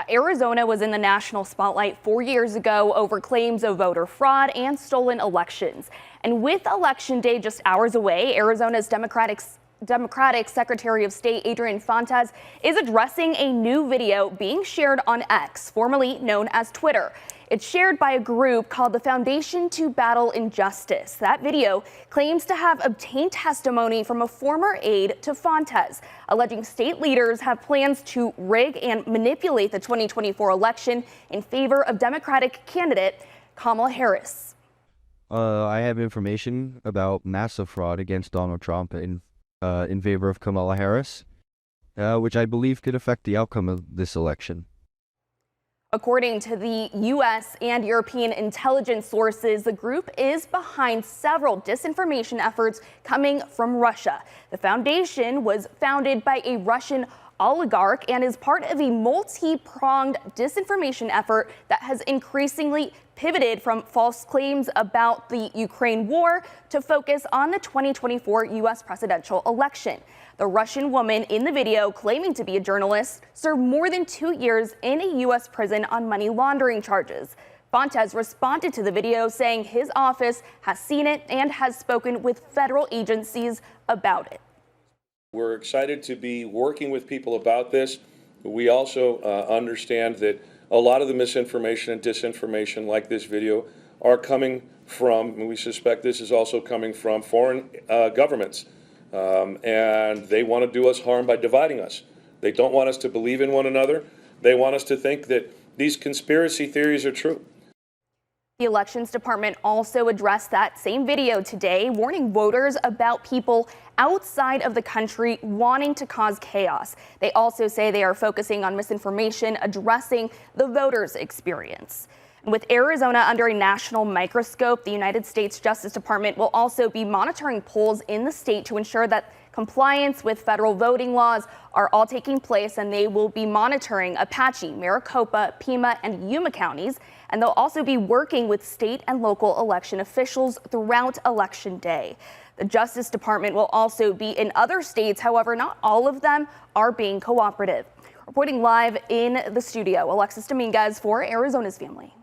Arizona was in the national spotlight 4 years ago over claims of voter fraud and stolen elections. And with Election Day just hours away, Arizona's Democratic Secretary of State Adrian Fontes is addressing a new video being shared on X, formerly known as Twitter. It's shared by a group called the Foundation to Battle Injustice. That video claims to have obtained testimony from a former aide to Fontes, alleging state leaders have plans to rig and manipulate the 2024 election in favor of Democratic candidate Kamala Harris. I have information about massive fraud against Donald Trump in favor of Kamala Harris, which I believe could affect the outcome of this election. According to the U.S. and European intelligence sources, the group is behind several disinformation efforts coming from Russia. The foundation was founded by a Russian oligarch and is part of a multi-pronged disinformation effort that has increasingly pivoted from false claims about the Ukraine war to focus on the 2024 U.S. presidential election. The Russian woman in the video, claiming to be a journalist, served more than 2 years in a U.S. prison on money laundering charges. Fontes responded to the video, saying his office has seen it and has spoken with federal agencies about it. We're excited to be working with people about this. We also understand that a lot of the misinformation and disinformation like this video are coming from, and we suspect this is also coming from foreign governments. And they want to do us harm by dividing us. They don't want us to believe in one another. They want us to think that these conspiracy theories are true. The Elections Department also addressed that same video today, warning voters about people outside of the country wanting to cause chaos. They also say they are focusing on misinformation, addressing the voters' experience. And with Arizona under a national microscope, the United States Justice Department will also be monitoring polls in the state to ensure that compliance with federal voting laws are all taking place, and they will be monitoring Apache, Maricopa, Pima, and Yuma counties, and they'll also be working with state and local election officials throughout Election Day. The Justice Department will also be in other states, however, not all of them are being cooperative. Reporting live in the studio, Alexis Dominguez for Arizona's Family.